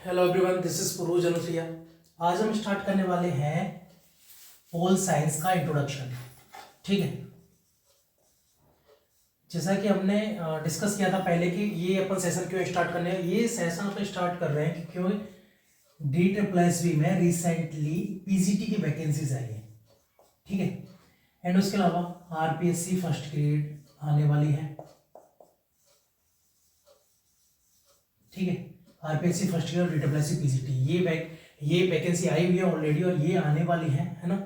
Hello everyone, this is Puruj Anusuiya. आज हम start करने वाले हैं पोल साइंस का इंट्रोडक्शन। ठीक है, जैसा कि हमने डिस्कस किया था पहले कि ये अपन सेशन क्यों स्टार्ट करने हैं। ये सेशन अपन स्टार्ट कर रहे हैं कि क्यों DSSB में रिसेंटली पीजीटी की वैकेंसीज आई है। ठीक है, एंड उसके अलावा आरपीएससी फर्स्ट ग्रेड आने वाली है। ठीक है, RPSC first year DSSB PGT ये वैकेंसी आई हुई है ऑलरेडी और ये आने वाली है ना।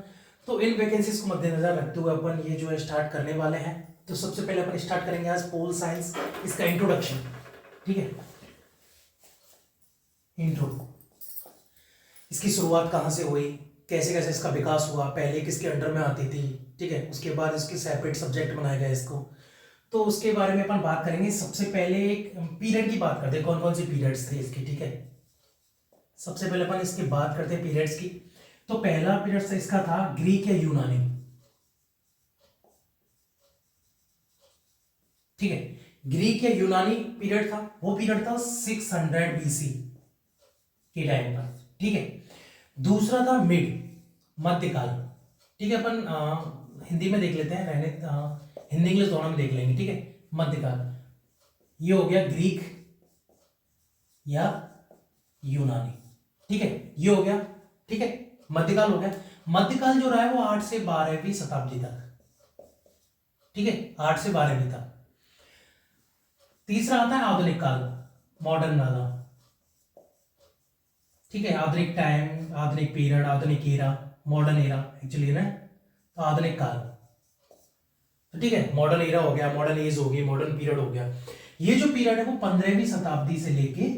तो इन वैकेंसीज को मद्देनजर रखते हुए अपन ये जो है स्टार्ट करने वाले हैं। तो सबसे पहले अपन स्टार्ट करेंगे आज पोल साइंस, इसका इंट्रोडक्शन। ठीक है, इंट्रो, इसकी शुरुआत कहाँ से हुई, कैसे कैसे इसका विकास हुआ, पहले किसके अंडर में आती थी। ठीक है, उसके बाद इसके सेपरेट सब्जेक्ट बनाया गया इसको, तो उसके बारे में अपन बात करेंगे। सबसे पहले एक पीरियड की बात करते हैं, कौन कौन सी पीरियड्स थे इसकी। ठीक है, सबसे पहले अपन इसकी बात करते हैं पीरियड्स की। तो पहला पीरियड इसका था ग्रीक या यूनानी। ठीक है, ग्रीक या यूनानी पीरियड था, वो पीरियड था 600 BC के टाइम पर। ठीक है, दूसरा था मध्यकाल। ठीक है, अपन हिंदी में देख लेते हैं, हिंदी इंग्लिश दोनों में देख लेंगे। ठीक है, मध्यकाल ये हो गया ग्रीक या यूनानी। ठीक है, ये हो गया। ठीक है, मध्यकाल हो गया। मध्यकाल जो रहा है वो 8 से 12वीं शताब्दी तक। ठीक है, 8 से 12वीं तक। तीसरा आता है आधुनिक काल, मॉडर्न वाला। ठीक है, आधुनिक टाइम, आधुनिक पीरियड, आधुनिक एरा, मॉडर्न एरा एक्चुअली ना। तो आधुनिक काल, तो ठीक है, मॉडर्न एरा हो गया, मॉडर्न एज हो गई, मॉडर्न पीरियड हो गया। ये जो पीरियड है वो 15वीं शताब्दी से लेके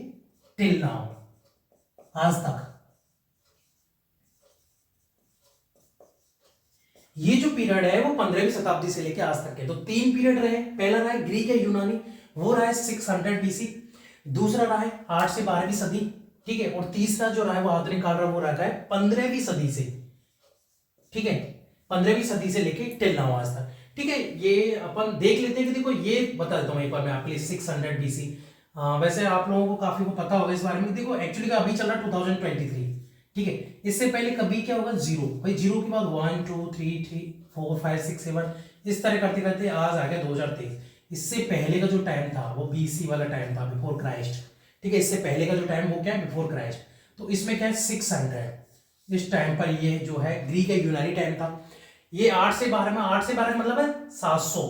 टिल नाउ, आज तक। ये जो पीरियड है वो 15वीं शताब्दी से लेके आज तक है। तो 3 पीरियड रहे। पहला रहा है ग्रीक या यूनानी, वो रहा है 600 BC। दूसरा रहा है 8 से 12वीं सदी। ठीक है, और तीसरा जो रहा है वो आधुनिक काल रहा, वो रहा है 15वीं सदी से। ठीक है, 15वीं सदी से लेके टिल नाउ आज तक। ठीक है, ये अपन देख लेते हैं कि देखो, ये बता देता हूं एक बार मैं आपके लिए 600 BC। वैसे आप लोगों को काफी को पता होगा इस बारे में। देखो एक्चुअली अभी चल रहा 2023। ठीक है, इससे पहले कभी क्या होगा, जीरो। भाई जीरो के बाद 1 2 3 4 5 6 7 इस तरह करते करते आज आ गया 2023। इससे पहले का जो टाइम था वो BC वाला टाइम था, बिफोर क्राइस्ट। ठीक है, इससे पहले का जो टाइम वो क्या है, बिफोर क्राइस्ट। तो इसमें क्या है 600। इस टाइम पर ये जो है ग्रीक या यूनानी टाइम था। ये 8 से 12 में, 8 से 12 मतलब है 700।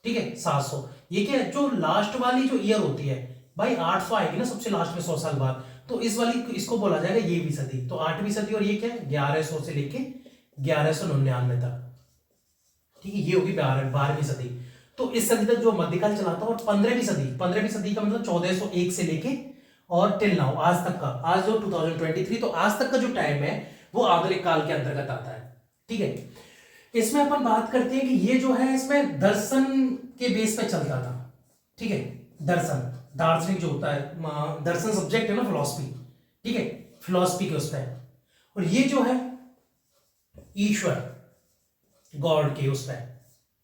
ठीक है, 700। ये क्या है, जो लास्ट वाली जो ईयर होती है भाई, 800 आएगी ना सबसे लास्ट में 100 साल बाद, तो इस वाली इसको बोला जाएगा ये भी सदी। तो 8वीं सदी, और ये क्या है 1100 से लेके 1199 तक। ठीक है, ये होगी 12वीं सदी। तो इस सदी तक जो मध्यकाल चला था। और 15वीं सदी का मतलब 1401 से लेके और टिल नाउ आज तक का, आज जो 2023, तो आज तक का जो टाइम है वो आधुनिक काल के अंतर्गत आता है। ठीक है, इसमें अपन बात करते हैं कि ये जो है इसमें दर्शन के बेस पे चलता था। ठीक है, दर्शन, दार्शनिक जो होता है, दर्शन सब्जेक्ट है ना, फिलॉसफी। ठीक है, फिलॉसफी के उस पर। और ये जो है ईश्वर, गॉड के उस पर।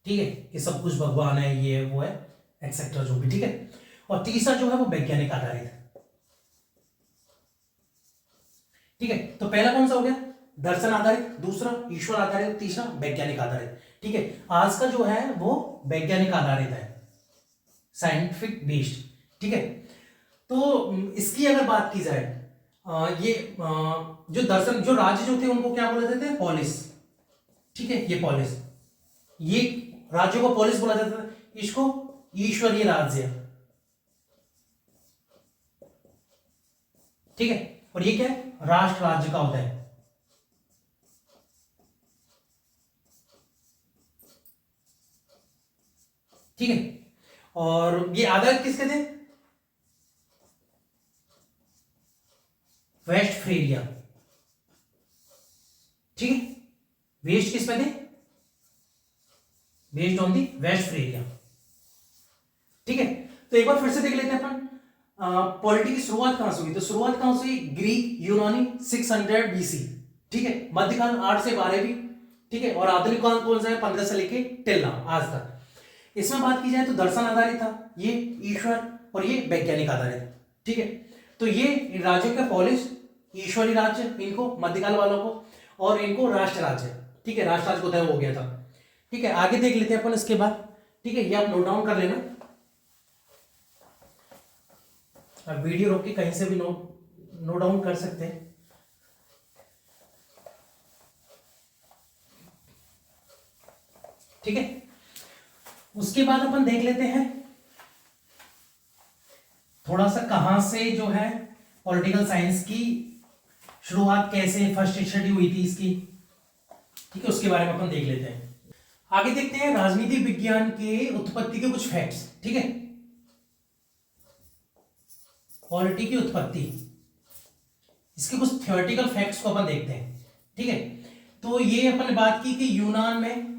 ठीक है, कि सब कुछ भगवान है, ये वो है, एक्सेट्रा जो भी। ठीक है, और तीसरा जो है वो वैज्ञानिक आधारित है। ठीक है, तो पहला कौन सा हो गया, दर्शन आधारित, दूसरा ईश्वर आधारित, तीसरा वैज्ञानिक आधारित। ठीक है, आज का जो है वो वैज्ञानिक आधारित है, साइंटिफिक बेस्ड। ठीक है, तो इसकी अगर बात की जाए, ये जो दर्शन, जो राज्य जो थे उनको क्या बोला जाते थे, पॉलिस। ठीक है, ये पॉलिस, ये राज्यों को पॉलिस बोला जाता था, इसको ईश्वरीय राज्य। ठीक है, और ये क्या है, राष्ट्र राज्य का होता है। ठीक है, और ये आधारित किसके थे, वेस्टफेलिया। ठीक है, वेस्ट किस पे थे, बेस्ड ऑन दी वेस्टफेलिया। ठीक है, तो एक बार फिर से देख लेते हैं अपन पॉलिटी की शुरुआत कहां से हुई। तो शुरुआत कहां से हुई, ग्रीक यूनानी 600 BC। ठीक है, मध्यकाल 8 से 12वीं। ठीक है, और आधुनिक काल कौन सा है, 15 से लेके टिल नाउ आज तक। इसमें बात की जाए तो दर्शन आधारित था ये, ईश्वर, और ये वैज्ञानिक आधारित। ठीक है, तो ये राज्यों का पोलिस, ईश्वरी राज्य इनको, मध्यकाल वालों को, और इनको राष्ट्र राज्य, ठीक है, राष्ट्र राज्य को तय हो गया था। ठीक है, आगे देख लेते हैं अपन इसके बाद। ठीक है, ये आप नोट डाउन कर लेना, आप वीडियो रोक के कहीं से भी नोट डाउन कर सकते हैं। ठीक है, उसके बाद अपन देख लेते हैं थोड़ा सा कहां से जो है पॉलिटिकल साइंस की शुरुआत, कैसे फर्स्ट स्टडी हुई थी इसकी। ठीक है, उसके बारे में अपन देख लेते हैं। आगे देखते हैं राजनीति विज्ञान के उत्पत्ति के कुछ फैक्ट्स। ठीक है, पॉलिटी की उत्पत्ति, इसके कुछ थ्योरेटिकल फैक्ट्स को अपन देखते हैं। ठीक है, तो ये अपन ने बात की कि यूनान में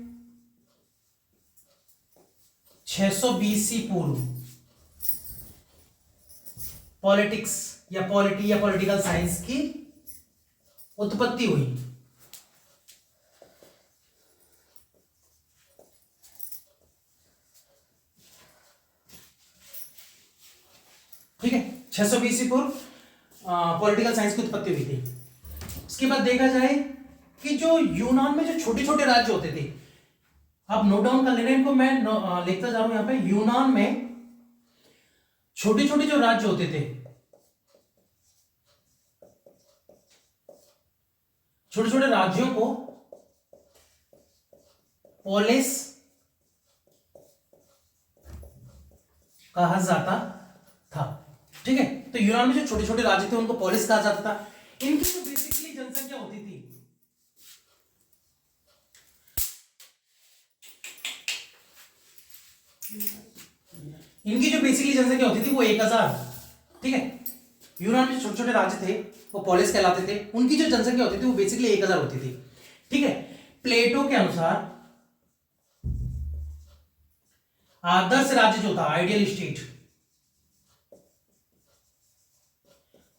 600 बीसी पूर्व पॉलिटिक्स या पॉलिटी या पॉलिटिकल साइंस की उत्पत्ति हुई। ठीक है, 600 बीसी पूर्व पॉलिटिकल साइंस की उत्पत्ति हुई थी। उसके बाद देखा जाए कि जो यूनान में जो छोटे छोटे राज्य होते थे, आप नोट डाउन कर लेना इनको, मैं लिखता जा रहा हूं यहां पे। यूनान में छोटे छोटे जो राज्य होते थे, छोटे छोटे राज्यों को पोलिस कहा जाता था। ठीक है, तो यूनान में जो छोटे छोटे राज्य थे उनको पोलिस कहा जाता था। इनकी जो बेसिकली जनसंख्या होती थी, इनकी जो बेसिकली जनसंख्या होती थी वो 1000। ठीक है, यूनान में छोटे छोटे राज्य थे वो पोलिस कहलाते थे, उनकी जो जनसंख्या होती थी वो बेसिकली 1000 होती थी। ठीक है, प्लेटो के अनुसार आदर्श राज्य जो था, आइडियल स्टेट,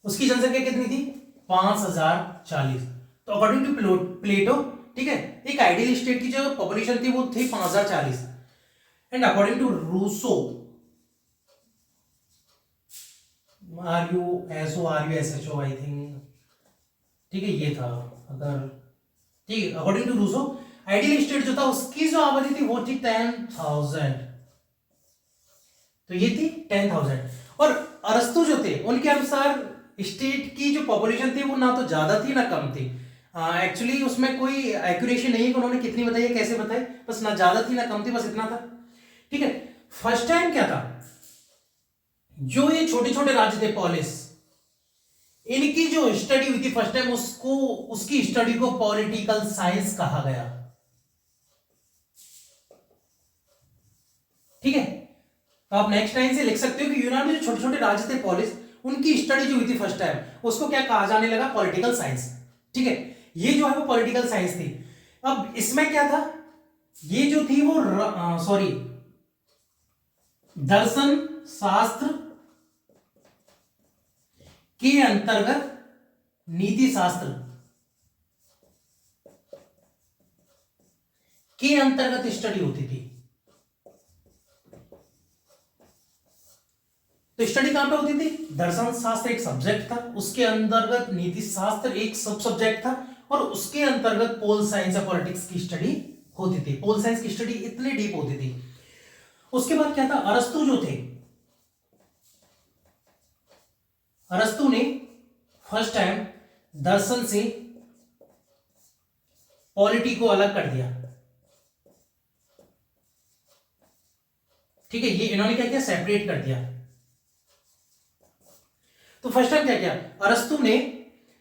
उसकी जनसंख्या कितनी थी? 5040। तो अकॉर्डिंग टू प्लेटो, ठीक है, एक आइडियल स्टेट की जो पॉपुलेशन थी वो थी 5040। And according to Rousseau, RUSO I think, ठीक है, ये था, अगर ठीक है, according to Rousseau ideal state जो था उसकी जो आबादी थी वो थी 10,000। तो ये थी 10,000। और अरस्तु जो थे उनके अनुसार स्टेट की जो पॉपुलेशन थी वो ना तो ज्यादा थी ना कम थी। एक्चुअली उसमें कोई एक्यूरेसी नहीं है कि उन्होंने कितनी बताई है, कैसे बताई, बस ना ज्यादा थी ना कम थी, बस इतना था। ठीक है, फर्स्ट टाइम क्या था, जो ये छोटे छोटे राज्य थे पोलिस, इनकी जो स्टडी हुई थी फर्स्ट टाइम, उसको उसकी स्टडी को पॉलिटिकल साइंस कहा गया। ठीक है, तो आप नेक्स्ट टाइम से लिख सकते हो कि यूनान में जो छोटे छोटे राज्य थे पोलिस, उनकी स्टडी जो हुई थी फर्स्ट टाइम, उसको क्या कहा जाने लगा? Political science. ठीक है, ये जो है वो पॉलिटिकल साइंस थी। अब इसमें क्या था, ये जो थी वो दर्शन शास्त्र के अंतर्गत नीति शास्त्र के अंतर्गत स्टडी होती थी। तो स्टडी कहां पे होती थी? दर्शन शास्त्र एक सब्जेक्ट था, उसके अंतर्गत नीति शास्त्र एक सब सब्जेक्ट था, और उसके अंतर्गत पोल साइंस या पॉलिटिक्स की स्टडी होती थी। पोल साइंस की स्टडी इतनी डीप होती थी। उसके बाद क्या था, अरस्तु जो थे, अरस्तु ने फर्स्ट टाइम दर्शन से पॉलिटी को अलग कर दिया। ठीक है, ये इन्होंने क्या किया? सेपरेट कर दिया। तो फर्स्ट टाइम क्या किया, अरस्तु ने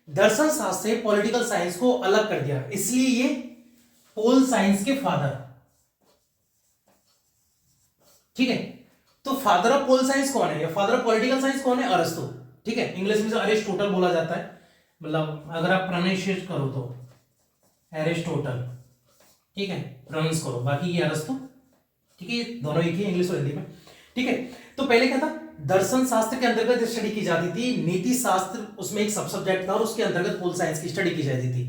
दर्शन शास्त्र से पॉलिटिकल साइंस को अलग कर दिया, इसलिए ये पोल साइंस के फादर। ठीक है, तो फादर ऑफ पोल साइंस कौन है या फादर ऑफ पॉलिटिकल साइंस कौन है? अरस्तु। ठीक है, इंग्लिश में अरिस्टोटल बोला जाता है, मतलब अगर आप प्रोनाउंसिएट करो तो एरिस्टोटल। ठीक है, प्रोनाउंस करो, बाकी ये अरस्तु। ठीक है, दोनों एक ही, इंग्लिश और हिंदी में। ठीक है, तो पहले क्या था, दर्शन शास्त्र के अंतर्गत स्टडी की जाती थी, नीति शास्त्र उसमें एक सब सब्जेक्ट था, और उसके अंतर्गत पोल साइंस की स्टडी की जाती थी।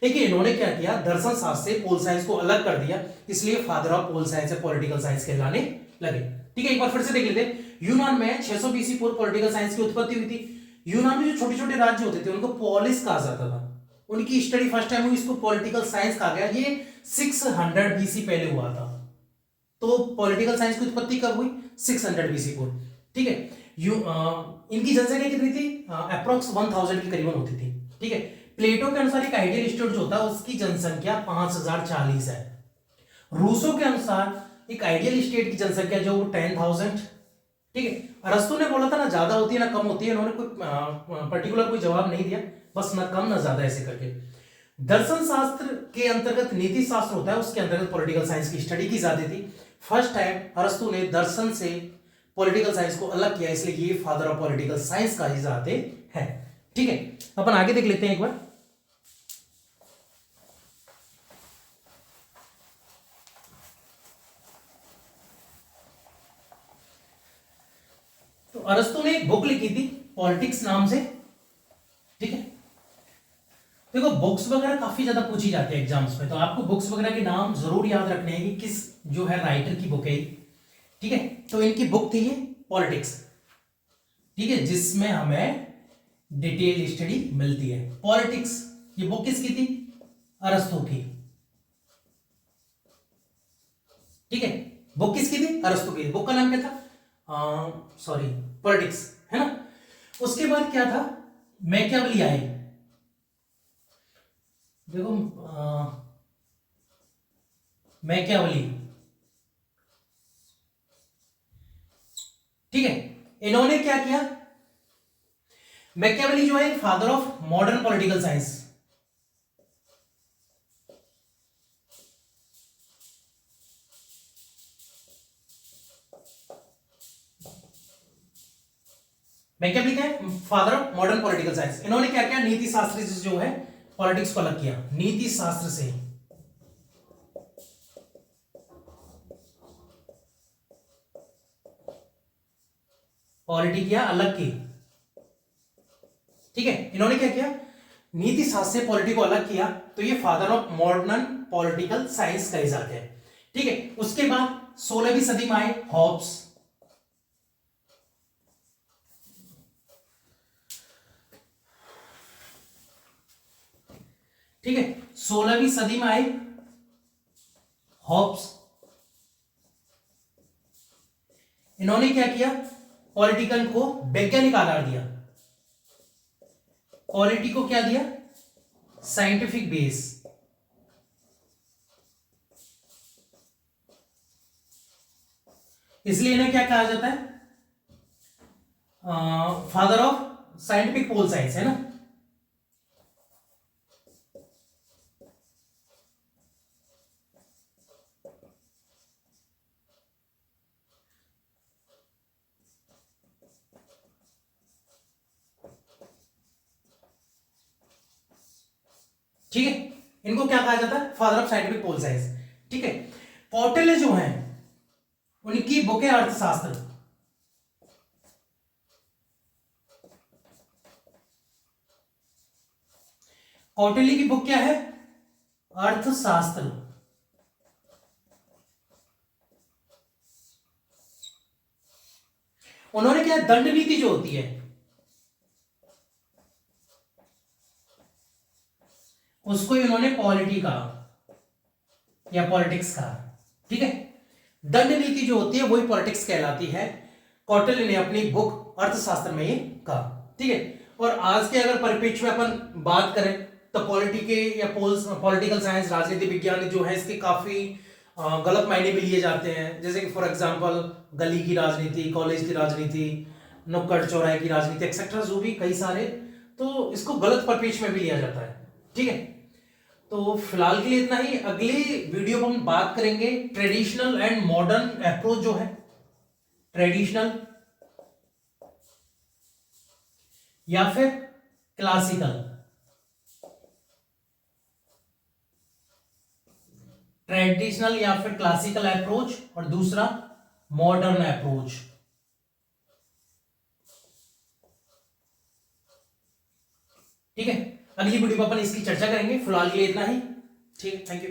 लेकिन इन्होंने क्या किया, दर्शन शास्त्र से पोल साइंस को अलग कर दिया, इसलिए फादर ऑफ पोल साइंस या पॉलिटिकल साइंस कहलाने लगे। ठीक है, एक बार फिर से देख लेते हैं। यूनान में 600 बीसी पूर्व पॉलिटिकल साइंस की उत्पत्ति हुई थी। यूनान में जो छोटे छोटे राज्य होते थे उनको पॉलिस कहा जाता था। उनकी स्टडी फर्स्ट टाइम हुई, इसको पॉलिटिकल साइंस कहा गया। ये 600 बीसी पहले हुआ था। तो पॉलिटिकल साइंस की उत्पत्ति कब हुई? 600 बीसी को। ठीक है। इनकी जनसंख्या कितनी थी? अप्रोक्स 1000 के करीबन होती थी। ठीक है। प्लेटो के अनुसार एक आइडियल स्टेट जो होता है उसकी जनसंख्या 5040 है। रूसो के अनुसार एक आइडियल स्टेट की जनसंख्या जो 10,000। ठीक है। अरस्तु ने बोला था ना ज्यादा होती है ना कम होती है, उन्होंने कोई पर्टिकुलर कोई जवाब नहीं दिया, बस ना कम ना ज्यादा ऐसे करके। दर्शन शास्त्र के अंतर्गत नीति शास्त्र होता है, उसके अंतर्गत पॉलिटिकल साइंस की स्टडी की जाती थी। फर्स्ट टाइम अरस्तु ने दर्शन से पॉलिटिकल साइंस को अलग किया, इसलिए ये फादर ऑफ पॉलिटिकल साइंस कहे जाते हैं। ठीक है, अपन आगे देख लेते हैं एक बार। तो अरस्तु ने एक बुक लिखी थी पॉलिटिक्स नाम से। ठीक है। देखो बुक्स वगैरह काफी ज्यादा पूछी जाती है एग्जाम्स में, तो आपको बुक्स वगैरह के नाम जरूर याद रखने हैं कि किस जो है राइटर की बुक है। ठीक है। तो इनकी बुक थी ये पॉलिटिक्स। ठीक है, जिसमें हमें डिटेल स्टडी मिलती है। पॉलिटिक्स ये बुक किसकी थी? अरस्तु की। ठीक है, बुक किसकी थी? अरस्तु की। बुक का नाम क्या था? सॉरी, पॉलिटिक्स, है ना। उसके बाद क्या था? मैकियावेली आए। देखो मैकियावेली। ठीक है, इन्होंने क्या किया? मैकियावेली जो है father of modern political science. Machiavelli क्या है? Father of modern political science. इन्होंने क्या किया? नीति शास्त्र से जो है पॉलिटिक्स को अलग किया। नीति शास्त्र से पॉलिटी किया अलग की। ठीक है, इन्होंने क्या किया? नीति शास्त्र से पॉलिटी को अलग किया, तो ये father of modern political science कहे जाते हैं। ठीक है। उसके बाद 16वीं सदी में आए हॉब्स। ठीक है, 16वीं सदी में आए हॉब्स। इन्होंने क्या किया? पॉलिटिकल को वैज्ञानिक आधार दिया। पॉलिटी को क्या दिया? Scientific base. इसलिए इन्हें क्या कहा जाता है? Father of scientific pol science, है ना। ठीक है, इनको क्या कहा जाता है? Father of scientific pol science. ठीक है। कौटिल्य जो है उनकी बुक है अर्थशास्त्र। कौटिल्य की बुक क्या है? अर्थशास्त्र। उन्होंने क्या? दंड नीति जो होती है उसको इन्होंने पॉलिटी कहा या पॉलिटिक्स कहा। ठीक है, दंड नीति जो होती है वही पॉलिटिक्स कहलाती है। कौटिल्य ने अपनी बुक अर्थशास्त्र में ये कहा। ठीक है। और आज के अगर परिप्रेक्ष्य में अपन बात करें तो पॉलिटी के या पॉलिटिकल साइंस, राजनीति विज्ञान जो है इसके काफी गलत मायने भी लिए जाते हैं। जैसे कि फॉर एग्जांपल गली की राजनीति, कॉलेज की राजनीति, नुक्कड़ चौराहे की राजनीति एक्सेट्रा, जो भी कई सारे, तो इसको गलत परिप्रेक्ष्य में भी लिया जाता है। ठीक है, तो फिलहाल के लिए इतना ही। अगली वीडियो में हम बात करेंगे ट्रेडिशनल एंड मॉडर्न अप्रोच जो है। ट्रेडिशनल या फिर क्लासिकल। ट्रेडिशनल या फिर क्लासिकल अप्रोच और दूसरा मॉडर्न अप्रोच। ठीक है, अगली वीडियो में अपन इसकी चर्चा करेंगे। फिलहाल के लिए इतना ही। ठीक है, थैंक यू।